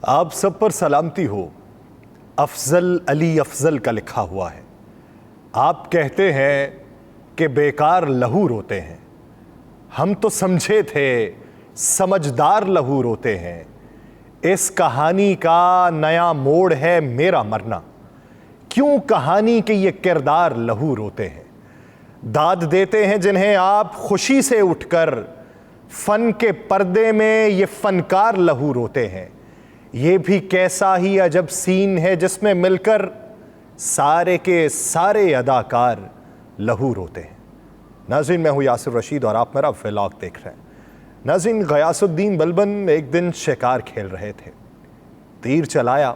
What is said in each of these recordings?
आप सब पर सलामती हो। अफजल अली अफजल का लिखा हुआ है। आप कहते हैं कि बेकार लहू रोते हैं, हम तो समझे थे समझदार लहू रोते हैं। इस कहानी का नया मोड़ है मेरा मरना, क्यों कहानी के ये किरदार लहू रोते हैं। दाद देते हैं जिन्हें आप खुशी से उठकर, फन के पर्दे में ये फनकार लहू रोते हैं। ये भी कैसा ही अजब सीन है जिसमें मिलकर सारे के सारे अदाकार लहू रोते हैं। नाज़रीन, मैं हूँ यासिर रशीद और आप मेरा व्लॉग देख रहे हैं। नाज़रीन, गयासुद्दीन बलबन एक दिन शिकार खेल रहे थे। तीर चलाया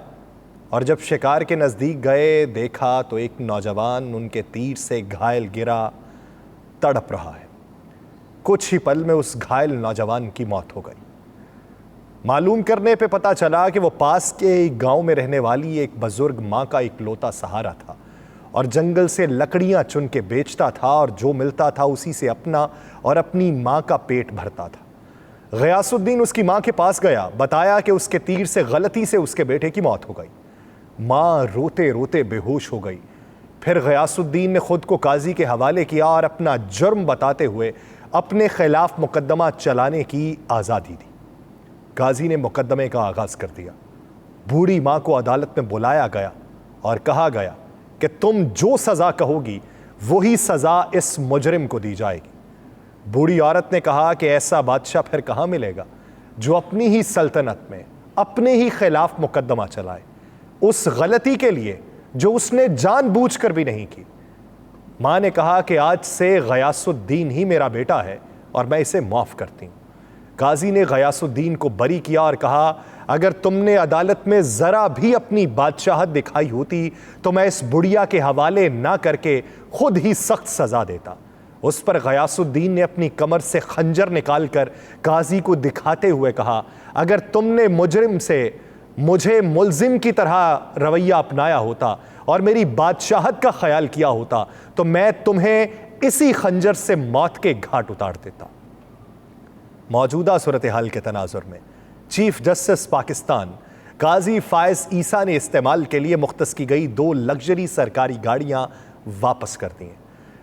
और जब शिकार के नज़दीक गए देखा तो एक नौजवान उनके तीर से घायल गिरा, तड़प रहा है। कुछ ही पल में उस घायल नौजवान की मौत हो गई। मालूम करने पे पता चला कि वो पास के एक गांव में रहने वाली एक बुजुर्ग माँ का इकलौता सहारा था और जंगल से लकड़ियां चुन के बेचता था और जो मिलता था उसी से अपना और अपनी माँ का पेट भरता था। गयासुद्दीन उसकी माँ के पास गया, बताया कि उसके तीर से गलती से उसके बेटे की मौत हो गई। माँ रोते रोते बेहोश हो गई। फिर गयासुद्दीन ने खुद को काजी के हवाले किया और अपना जुर्म बताते हुए अपने खिलाफ मुकदमा चलाने की आज़ादी दी। काजी ने मुकदमे का आगाज कर दिया। बूढ़ी माँ को अदालत में बुलाया गया और कहा गया कि तुम जो सज़ा कहोगी वही सज़ा इस मुजरिम को दी जाएगी। बूढ़ी औरत ने कहा कि ऐसा बादशाह फिर कहाँ मिलेगा जो अपनी ही सल्तनत में अपने ही खिलाफ मुकदमा चलाए, उस गलती के लिए जो उसने जानबूझकर भी नहीं की। माँ ने कहा कि आज से गयासुद्दीन ही मेरा बेटा है और मैं इसे माफ़ करती हूँ। काजी ने गयासुद्दीन को बरी किया और कहा, अगर तुमने अदालत में ज़रा भी अपनी बादशाहत दिखाई होती तो मैं इस बुढ़िया के हवाले ना करके खुद ही सख्त सज़ा देता। उस पर गयासुद्दीन ने अपनी कमर से खंजर निकालकर काजी को दिखाते हुए कहा, अगर तुमने मुजरिम से मुझे मुल्जिम की तरह रवैया अपनाया होता और मेरी बादशाहत का ख्याल किया होता तो मैं तुम्हें इसी खंजर से मौत के घाट उतार देता। मौजूदा सूरत हाल के तनाजुर में चीफ जस्टिस पाकिस्तान काजी फायज ईसा ने इस्तेमाल के लिए मुख्तस की गई 2 लग्जरी सरकारी गाड़ियां वापस कर दी हैं।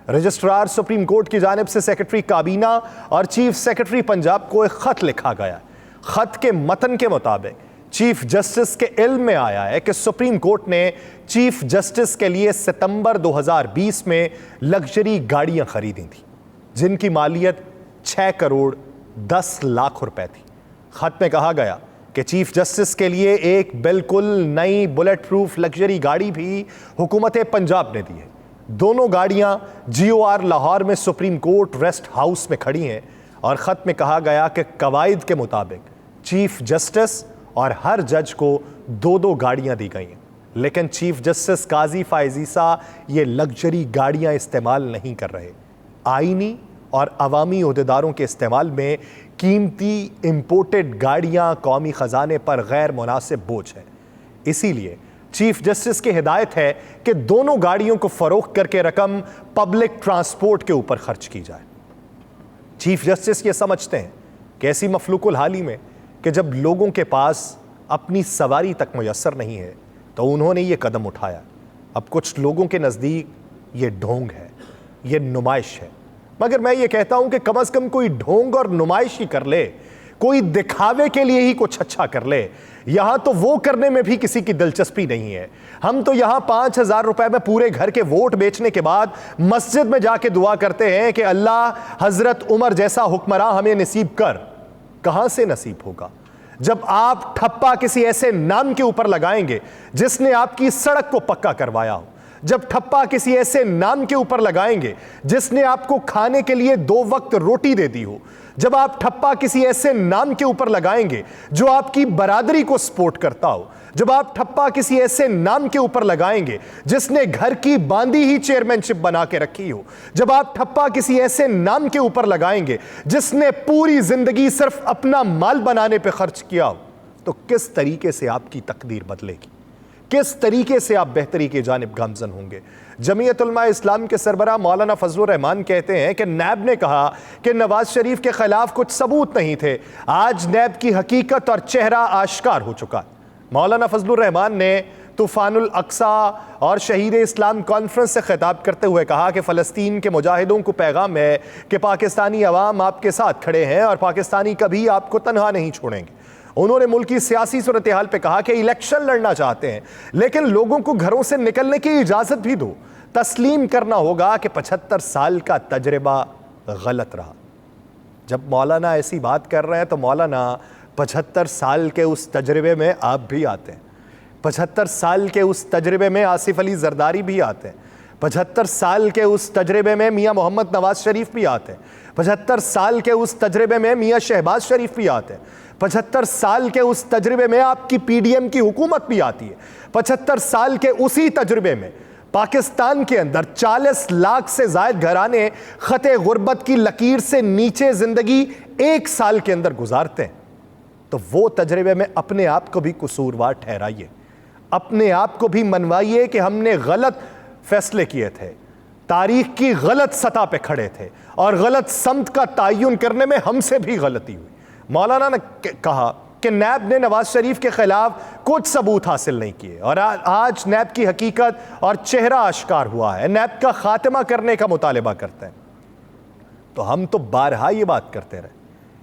रजिस्ट्रार सुप्रीम कोर्ट की जानिब से सेक्रेटरी काबीना और चीफ सेक्रेटरी पंजाब को एक खत लिखा गया। खत के मतन के मुताबिक चीफ जस्टिस के इल्म में आया है कि सुप्रीम कोर्ट ने चीफ जस्टिस के लिए सितंबर 2020 में लग्जरी गाड़ियां खरीदी थी जिनकी मालियत 6 करोड़ 10 लाख रुपए थी। खत में कहा गया कि चीफ जस्टिस के लिए एक बिल्कुल नई बुलेट प्रूफ लग्जरी गाड़ी भी हुकूमत पंजाब ने दी है। दोनों गाड़ियां GOR लाहौर में सुप्रीम कोर्ट रेस्ट हाउस में खड़ी हैं और खत में कहा गया कि कवायद के मुताबिक चीफ जस्टिस और हर जज को 2-2 गाड़ियां दी गई हैं। लेकिन चीफ जस्टिस काजी फायज ईसा ये लग्जरी गाड़ियां इस्तेमाल नहीं कर रहे। आईनी और अवामी ओहदेदारों के इस्तेमाल में कीमती इंपोर्टेड गाड़ियां कौमी खजाने पर गैर मुनासिब बोझ है। इसीलिए चीफ जस्टिस की हिदायत है कि दोनों गाड़ियों को फरोख्त करके रकम पब्लिक ट्रांसपोर्ट के ऊपर खर्च की जाए। चीफ जस्टिस ये समझते हैं कि ऐसी मफलूकुल हाली में कि जब लोगों के पास अपनी सवारी तक मुयस्सर नहीं है तो उन्होंने ये कदम उठाया। अब कुछ लोगों के नज़दीक ये ढोंग है, ये नुमाइश है, मगर मैं ये कहता हूं कि कम से कम कोई ढोंग और नुमाइश ही कर ले, कोई दिखावे के लिए ही कुछ अच्छा कर ले। यहां तो वो करने में भी किसी की दिलचस्पी नहीं है। हम तो यहां 5,000 रुपए में पूरे घर के वोट बेचने के बाद मस्जिद में जाके दुआ करते हैं कि अल्लाह हजरत उमर जैसा हुक्मरान हमें नसीब कर। कहां से नसीब होगा जब आप ठप्पा किसी ऐसे नाम के ऊपर लगाएंगे जिसने आपकी सड़क को पक्का करवाया हो, जब ठप्पा किसी ऐसे नाम के ऊपर लगाएंगे जिसने आपको खाने के लिए 2 वक्त रोटी दे दी हो, जब आप ठप्पा किसी ऐसे नाम के ऊपर लगाएंगे जो आपकी बरादरी को सपोर्ट करता हो, जब आप ठप्पा किसी ऐसे नाम के ऊपर लगाएंगे जिसने घर की बांदी ही चेयरमैनशिप बना के रखी हो, जब आप ठप्पा किसी ऐसे नाम के ऊपर लगाएंगे जिसने पूरी जिंदगी सिर्फ अपना माल बनाने पे खर्च किया हो, तो किस तरीके से आपकी तकदीर बदलेगी, किस तरीके से आप बेहतरी की जानिब गामजन होंगे। जमीयत उलमा इस्लाम के सरबराह मौलाना फजलुर रहमान कहते हैं कि नैब ने कहा कि नवाज शरीफ के खिलाफ कुछ सबूत नहीं थे। आज नैब की हकीकत और चेहरा आश्कार हो चुका है। मौलाना फजलुर रहमान ने तूफानुल अक्सा और शहीद इस्लाम कॉन्फ्रेंस से खिताब करते हुए कहा कि फ़लस्तीन के मुजाहिदों को पैगाम है कि पाकिस्तानी अवाम आपके साथ खड़े हैं और पाकिस्तानी कभी आपको तनहा नहीं छोड़ेंगे। उन्होंने मुल्क की सियासी सूरत हाल पर कहा कि इलेक्शन लड़ना चाहते हैं लेकिन लोगों को घरों से निकलने की इजाज़त भी दो। तस्लीम करना होगा कि 75 साल का तजर्बा गलत रहा। जब मौलाना ऐसी बात कर रहे हैं तो मौलाना 75 साल के उस तजर्बे में आप भी आते हैं, 75 साल के उस तजर्बे में आसिफ अली जरदारी भी आते हैं, 75 साल के उस तजर्बे में मियाँ मोहम्मद नवाज शरीफ भी आते हैं, 75 साल के उस तजर्बे में मियाँ शहबाज शरीफ भी आते हैं, 75 साल के उस तजर्बे में आपकी पीडीएम की हुकूमत भी आती है। 75 साल के उसी तजर्बे में पाकिस्तान के अंदर 40 लाख से जायद घराने खते गुर्बत की लकीर से नीचे जिंदगी 1 साल के अंदर गुजारते हैं। तो वो तजर्बे में अपने आप को भी कसूरवार ठहराइए, अपने आप को भी मनवाइए कि हमने गलत फैसले किए थे, तारीख की गलत सतह पे खड़े थे और गलत समत का तयन करने में हमसे भी गलती हुई। मौलाना ने कहा कि नैब ने नवाज शरीफ के खिलाफ कुछ सबूत हासिल नहीं किए और आज नैब की हकीकत और चेहरा आश्कार हुआ है। नैब का खात्मा करने का मुतालबा करते हैं। तो हम तो बारहा ये बात करते रहे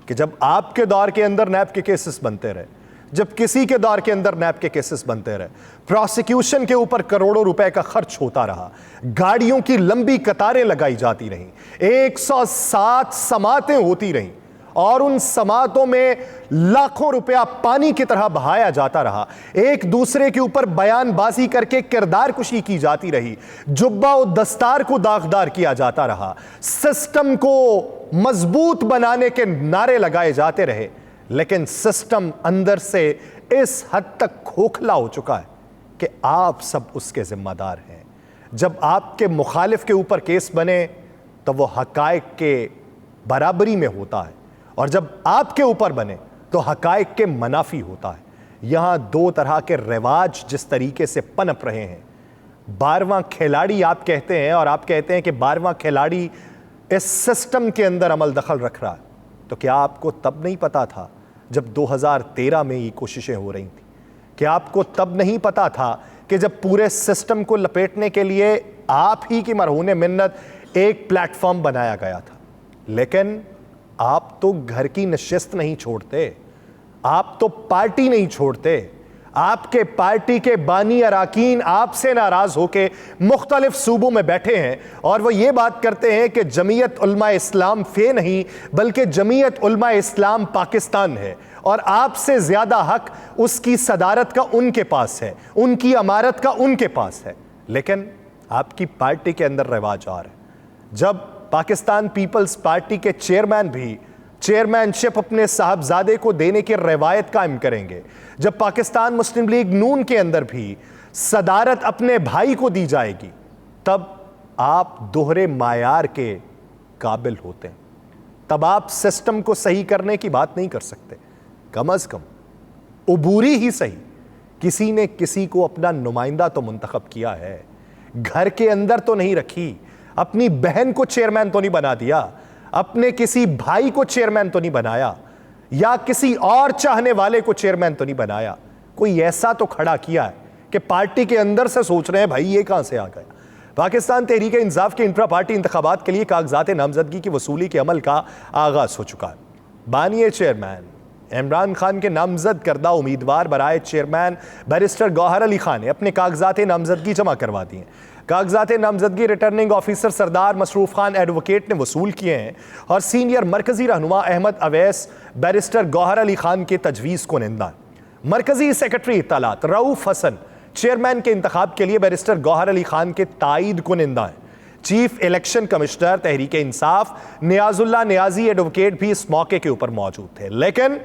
कि जब आपके दौर के अंदर नैब के केसेस बनते रहे, जब किसी के दौर के अंदर नैब के केसेस बनते रहे, प्रोसिक्यूशन के ऊपर करोड़ों रुपए का खर्च होता रहा, गाड़ियों की लंबी कतारें लगाई जाती रहीं, 107 समातें होती रहीं और उन समातों में लाखों रुपया पानी की तरह बहाया जाता रहा, एक दूसरे के ऊपर बयानबाजी करके किरदार कुशी की जाती रही, जुब्बा और दस्तार को दागदार किया जाता रहा, सिस्टम को मजबूत बनाने के नारे लगाए जाते रहे, लेकिन सिस्टम अंदर से इस हद तक खोखला हो चुका है कि आप सब उसके जिम्मेदार हैं। जब आपके मुखालिफ के ऊपर केस बने तो वो हकायक के बराबरी में होता है और जब आपके ऊपर बने तो हकायक के मनाफी होता है। यहां दो तरह के रिवाज जिस तरीके से पनप रहे हैं, 12वां खिलाड़ी आप कहते हैं और आप कहते हैं कि 12वां खिलाड़ी इस सिस्टम के अंदर अमल दखल रख रहा है, तो क्या आपको तब नहीं पता था जब 2013 में ये कोशिशें हो रही थी? क्या आपको तब नहीं पता था कि जब पूरे सिस्टम को लपेटने के लिए आप ही की मरहूने मिन्नत एक प्लेटफॉर्म बनाया गया था? लेकिन आप तो घर की नशिस्त नहीं छोड़ते, आप तो पार्टी नहीं छोड़ते। आपके पार्टी के बानी अराकीन आपसे नाराज होकर मुख्तलिफ सूबों में बैठे हैं और वो ये बात करते हैं कि जमीयत उलमा इस्लाम फे नहीं बल्कि जमीयत उलमा इस्लाम पाकिस्तान है और आपसे ज्यादा हक उसकी सदारत का उनके पास है, उनकी अमारत का उनके पास है। लेकिन आपकी पार्टी के अंदर रिवाज आ रहा है, जब पाकिस्तान पीपल्स पार्टी के चेयरमैन भी चेयरमैनशिप अपने साहबजादे को देने की रवायत कायम करेंगे, जब पाकिस्तान मुस्लिम लीग नून के अंदर भी सदारत अपने भाई को दी जाएगी, तब आप दोहरे मायार के काबिल होते हैं, तब आप सिस्टम को सही करने की बात नहीं कर सकते। कम अज कम उबूरी ही सही किसी ने किसी को अपना नुमाइंदा तो मुंतखब किया है, घर के अंदर तो नहीं रखी, अपनी बहन को चेयरमैन तो नहीं बना दिया, अपने किसी भाई को चेयरमैन तो नहीं बनाया, या किसी और चाहने वाले को चेयरमैन तो नहीं बनाया। कोई ऐसा तो खड़ा किया है कि पार्टी के अंदर से सोच रहे हैं भाई ये कहां से आ गया। पाकिस्तान तहरीक इंसाफ के इंट्रा पार्टी इंतखाबात के लिए कागजात नामजदगी की वसूली के अमल का आगाज हो चुका है। बानिए चेयरमैन इमरान खान के नामजद करदा उम्मीदवार बराए चेयरमैन बैरिस्टर गौहर अली खान ने अपने कागजात नामजदगी जमा करवा दिए हैं। कागजात नामजदगी रिटर्निंग ऑफिसर सरदार मसरूफ खान एडवोकेट ने वसूल किए हैं और सीनियर मरकजी रहनुमा अहमद अवैस बैरिस्टर गौहर अली खान के तजवीज़ को निंदा। मरकजी सेक्रेटरी इत्तलात रऊफ हसन चेयरमैन के इंतखाब के लिए बैरिस्टर गौहर अली खान के तायद को निंदा है। Chief election commissioner Tehreek Insaf नियाजुल्लाह Niazi advocate भी इस मौके के ऊपर मौजूद थे। लेकिन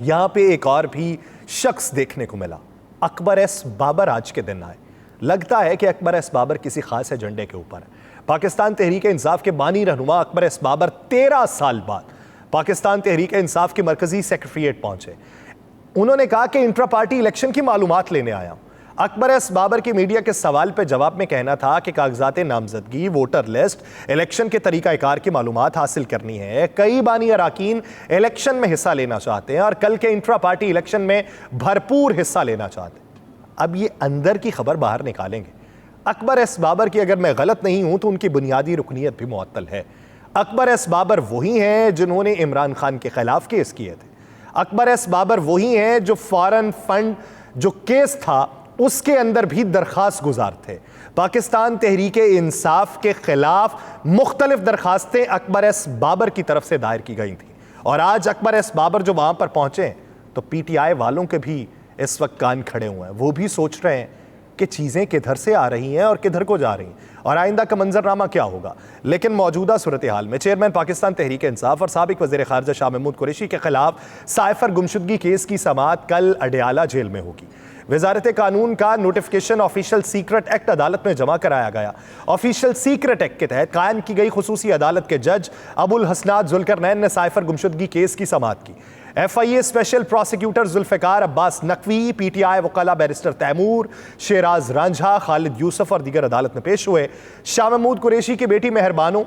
यहां पे एक और भी शख्स देखने को मिला, अकबर एस बाबर आज के दिन आए। लगता है कि अकबर एस बाबर किसी खास एजेंडे के ऊपर है। पाकिस्तान तहरीक इंसाफ के बानी रहनुमा अकबर एस बाबर 13 साल बाद पाकिस्तान तहरीक इंसाफ के मरकजी सेक्रेटरीट पहुंचे। उन्होंने कहा कि इंट्रा पार्टी इलेक्शन की मालूमात लेने आया हूं, अकबर एस बाबर की मीडिया के सवाल पर जवाब में कहना था कि कागजात नामजदगी, वोटर लिस्ट, इलेक्शन के तरीकाकार की मालूमात हासिल करनी है। कई बानी अराकीन इलेक्शन में हिस्सा लेना चाहते हैं और कल के इंट्रा पार्टी इलेक्शन में भरपूर हिस्सा लेना चाहते हैं। अब ये अंदर की खबर बाहर निकालेंगे। अकबर एस बाबर की अगर मैं गलत नहीं हूं तो उनकी बुनियादी रुकनीत भी मुअत्तल है। अकबर एस बाबर वही हैं जिन्होंने इमरान खान के खिलाफ केस किए थे। अकबर एस बाबर वही हैं जो फॉरेन फंड जो केस था उसके अंदर भी दरखास्त गुजार थे। पाकिस्तान तहरीक इंसाफ के खिलाफ मुख्तलिफ दरखास्तें अकबर एस बाबर की तरफ से दायर की गई थी और आज अकबर एस बाबर जो वहां पर पहुंचे तो पीटीआई वालों के भी इस वक्त कान खड़े हुए हैं। वो भी सोच रहे हैं कि चीज़ें किधर से आ रही हैं और किधर को जा रही हैं और आइंदा का मंजरनामा क्या होगा। लेकिन मौजूदा सूरत हाल में चेयरमैन पाकिस्तान तहरीक इंसाफ और साबिक वज़ीर ख़ारजा शाह महमूद कुरैशी के खिलाफ साइफर गुमशुदगी केस की समाअत कल अडयाला जेल में होगी। वजारत कानून का नोटिफिकेशन ऑफिशियल सीक्रेट एक्ट अदालत में जमा कराया गया। ऑफिशियल सीक्रेट एक्ट के तहत कायम की गई खुसूसी अदालत के जज अबुल हसनात जुल्करनैन ने साइफर गुमशुदगी केस की समाअत की। FIA special prosecutor Zulfikar Abbas Naqvi, PTI वकाला बैरिस्टर तैमूर, शेराज रांझा, खालिद यूसुफ और दीगर अदालत में पेश हुए। शाह महमूद कुरैशी की बेटी मेहरबानो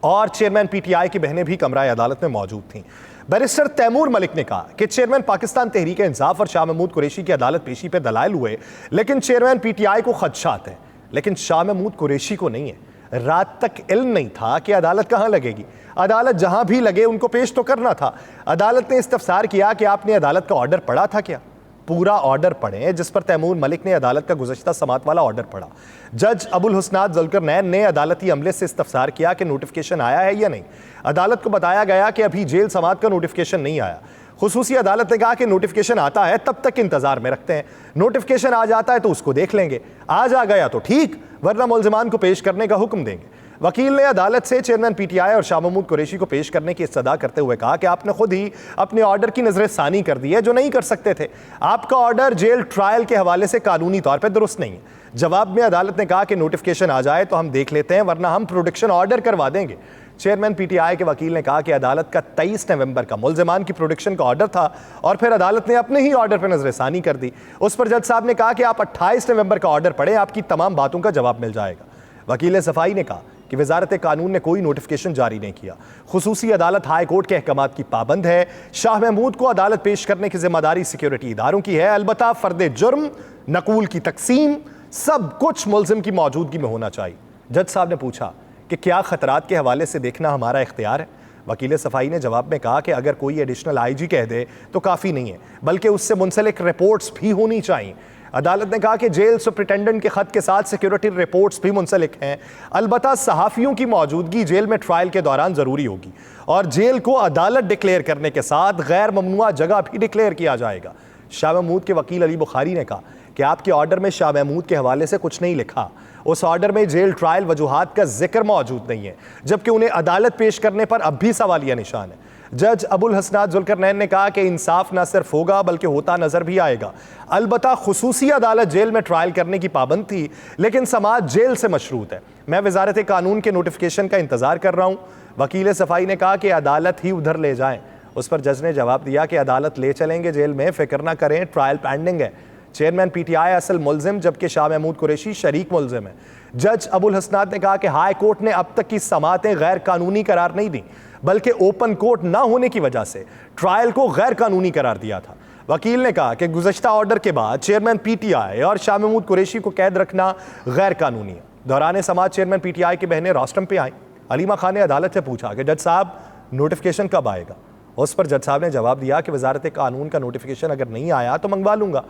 और चेयरमैन PTI की बहनें भी कमरा अदालत में मौजूद थीं। बैरिस्टर तैमूर मलिक ने कहा कि चेयरमैन पाकिस्तान तहरीक इंसाफ और शाह महमूद कुरैशी की अदालत पेशी पे दलाइल हुए, लेकिन चेयरमैन PTI को खदशात हैं, लेकिन शाह महमूद कुरैशी को नहीं है। रात तक इल्म नहीं था कि अदालत कहां लगेगी। अदालत जहां भी लगे उनको पेश तो करना था। अदालत ने इस्तफसार किया कि आपने अदालत का ऑर्डर पढ़ा था क्या? पूरा ऑर्डर पढ़ें, जिस पर तैमूर मलिक ने अदालत का गुज़श्ता समात वाला ऑर्डर पढ़ा। जज अबुल हसनात जुल्करनैन ने अदालती अमले से इस्तफसार किया कि नोटिफिकेशन आया है या नहीं। अदालत को बताया गया कि अभी जेल समात का नोटिफिकेशन नहीं आया। खुसूसी अदालत ने कहा कि नोटिफिकेशन आता है तब तक इंतजार में रखते हैं, नोटिफिकेशन आ जाता है तो उसको देख लेंगे, आज आ गया तो ठीक, वरना मुल्ज़िमान को पेश करने का हुक्म देंगे। वकील ने अदालत से चेयरमैन PTI और शाह महमूद कुरैशी को पेश करने की इस्तदा करते हुए कहा कि आपने खुद ही अपने ऑर्डर की नज़रसानी कर दी है जो नहीं कर सकते थे। आपका ऑर्डर जेल ट्रायल के हवाले से कानूनी तौर पर दुरुस्त नहीं है। जवाब में अदालत ने कहा कि नोटिफिकेशन आ जाए तो हम देख लेते हैं, वरना हम प्रोडक्शन ऑर्डर करवा देंगे। चेयरमैन PTI के वकील ने कहा कि अदालत का 23 नवंबर का मुल्ज़िमान की प्रोडक्शन का ऑर्डर था और फिर अदालत ने अपने ही ऑर्डर पर नज़रसानी कर दी। उस पर जज साहब ने कहा कि आप 28 नवंबर का ऑर्डर पढ़ें, आपकी तमाम बातों का जवाब मिल जाएगा। वकील सफाई ने कहा कि वजारत कानून ने कोई नोटिफिकेशन जारी नहीं किया। खुसूसी अदालत हाई कोर्ट के अहकामात की पाबंद है। शाह महमूद को अदालत पेश करने की जिम्मेदारी सिक्योरिटी इदारों की है। अलबत्ता फर्द जुर्म, नकूल की तकसीम, सब कुछ मुल्जिम की मौजूदगी में होना चाहिए। जज साहब ने पूछा कि क्या खतरात के हवाले से देखना हमारा इख्तियार है? वकील सफाई ने जवाब में कहा कि अगर कोई एडिशनल IG कह दे तो काफ़ी नहीं है, बल्कि उससे मुंसलिक रिपोर्ट्स भी होनी चाहिए। अदालत ने कहा कि जेल सुपरिटेंडेंट के खत के साथ सिक्योरिटी रिपोर्ट्स भी मुंसलिक हैं। अलबत्ता सहाफ़ियों की मौजूदगी जेल में ट्रायल के दौरान ज़रूरी होगी और जेल को अदालत डिक्लेयर करने के साथ गैर ममनुआ जगह भी डिक्लेयर किया जाएगा। शाह महमूद के वकील अली बुखारी ने कहा कि आपके ऑर्डर में शाह महमूद के हवाले से कुछ नहीं लिखा। उस ऑर्डर में जेल ट्रायल वजूहात का जिक्र मौजूद नहीं है, जबकि उन्हें अदालत पेश करने पर अब भी सवालिया निशान है। जज अबुल हसनात जुल्करनैन ने कहा कि इंसाफ न सिर्फ होगा बल्कि होता नजर भी आएगा। अलबत्ता खुसूसी अदालत जेल में ट्रायल करने की पाबंद थी, लेकिन समाज जेल से मशरूत है। मैं वजारत कानून के नोटिफिकेशन का इंतजार कर रहा हूँ। वकील सफाई ने कहा कि अदालत ही उधर ले जाएं। उस पर जज ने जवाब दिया कि अदालत ले चलेंगे जेल में, फिक्र ना करें, ट्रायल पेंडिंग है। चेयरमैन PTI असल मुल्जिम जबकि शाह महमूद कुरैशी शरीक मुल्जिम है। जज अबुल हसनात ने कहा कि हाई कोर्ट ने अब तक की समातें गैर कानूनी करार नहीं दी, बल्कि ओपन कोर्ट ना होने की वजह से ट्रायल को गैर कानूनी करार दिया था। वकील ने कहा कि गुज़श्ता ऑर्डर के बाद चेयरमैन PTI और शाह महमूद कुरैशी को कैद रखना गैर कानूनी है। दौरान समाज चेयरमैन PTI की बहनें रोस्टम पे आई। अलीमा खान ने अदालत से पूछा कि जज साहब नोटिफिकेशन कब आएगा। उस पर जज साहब ने जवाब दिया कि वजारत कानून का नोटिफिकेशन अगर नहीं आया तो मंगवा लूंगा।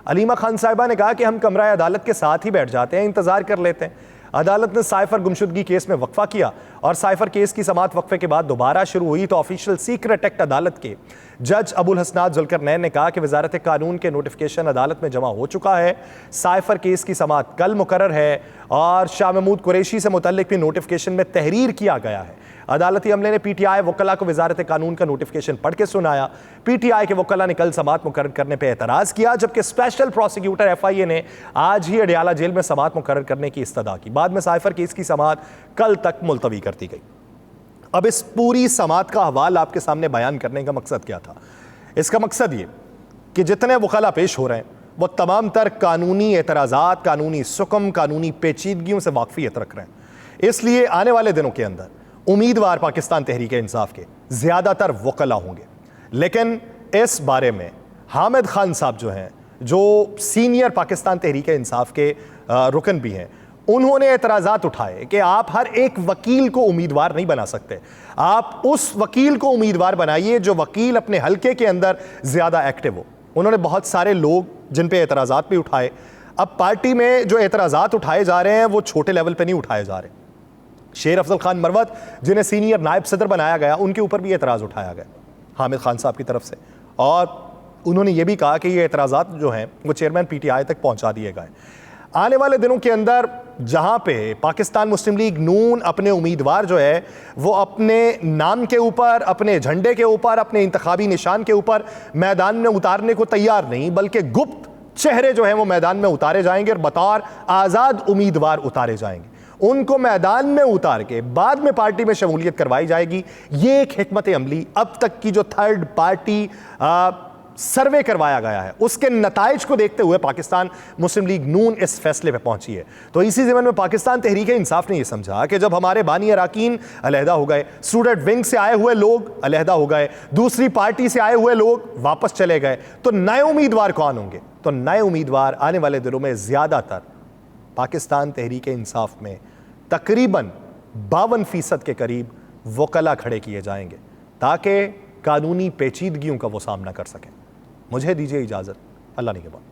अलीमा खान साहिबा ने कहा कि हम कमरा अदालत के साथ ही बैठ जाते हैं, इंतजार कर लेते हैं। अदालत ने साइफर गुमशुदगी केस में वक्फा किया और साइफर केस की समाअत वक्फे के बाद दोबारा शुरू हुई तो ऑफिशियल सीक्रेट एक्ट अदालत के जज अबुल हसनात जुल्करनैन ने कहा कि वजारत कानून के नोटिफिकेशन अदालत में जमा हो चुका है। साइफर केस की समाअत कल मुकर्रर है और शाह महमूद कुरैशी से मुतल्लिक भी नोटिफिकेशन में तहरीर किया गया है। अदालती अमले ने PTI वकला को वजारत कानून का नोटिफिकेशन पढ़ के सुनाया। PTI के वकला ने कल समाअत मुकर्रर करने पर एतराज़ किया, जबकि स्पेशल प्रोसिक्यूटर FIA ने आज ही अडयाला जेल में समाअत मुकर्रर करने की इस्तदा की। बाद में साइफर केस की समाअत कल तक मुलतवी कर दी गई। अब इस पूरी समाअत का हवाल आपके सामने बयान करने का मकसद क्या था? इसका मकसद ये कि जितने वकला पेश हो रहे हैं वो तमाम तर कानूनी एतराज़ात, कानूनी सुकम, कानूनी पेचीदगियों से वाकफियत रख रहे हैं। इसलिए आने वाले दिनों के अंदर उम्मीदवार पाकिस्तान तहरीक इंसाफ के ज़्यादातर वकला होंगे। लेकिन इस बारे में हामिद खान साहब जो हैं, जो सीनियर पाकिस्तान तहरीक इंसाफ के रुकन भी हैं, उन्होंने एतराज़ात उठाए कि आप हर एक वकील को उम्मीदवार नहीं बना सकते। आप उस वकील को उम्मीदवार बनाइए जो वकील अपने हलके के अंदर ज़्यादा एक्टिव हो। उन्होंने बहुत सारे लोग जिन पे एतराज़ात भी उठाए। अब पार्टी में जो एतराज़ात उठाए जा रहे हैं वो छोटे लेवल पे नहीं उठाए जा रहे। शेर अफजल खान मरवत, जिन्हें सीनियर नायब सदर बनाया गया, उनके ऊपर भी एतराज़ उठाया गया हामिद खान साहब की तरफ से, और उन्होंने ये भी कहा कि ये एतराज़ात जो हैं वो चेयरमैन PTI तक पहुँचा दिए गए। आने वाले दिनों के अंदर जहाँ पे पाकिस्तान मुस्लिम लीग नून अपने उम्मीदवार जो है वो अपने नाम के ऊपर, अपने झंडे के ऊपर, अपने इंतखाबी निशान के ऊपर मैदान में उतारने को तैयार नहीं, बल्कि गुप्त चेहरे जो हैं वो मैदान में उतारे जाएंगे और बतौर आज़ाद उम्मीदवार उतारे जाएंगे। उनको मैदान में उतार के बाद में पार्टी में शमूलियत करवाई जाएगी। ये एक हिकमत अमली अब तक की जो थर्ड पार्टी सर्वे करवाया गया है उसके नताइज को देखते हुए पाकिस्तान मुस्लिम लीग नून इस फैसले पे पहुंची है। तो इसी ज़मीन में पाकिस्तान तहरीक इंसाफ ने यह समझा कि जब हमारे बानी अरकान अलहदा हो गए, स्टूडेंट विंग से आए हुए लोग अलहदा हो गए, दूसरी पार्टी से आए हुए लोग वापस चले गए, तो नए उम्मीदवार कौन होंगे? तो नए उम्मीदवार आने वाले दिनों में ज़्यादातर पाकिस्तान तहरीक इंसाफ में तकरीबन 52% के करीब वकला खड़े किए जाएंगे ताकि कानूनी पेचीदगियों का वो सामना कर सकें। मुझे दीजिए इजाज़त। अल्लाह निगहबान।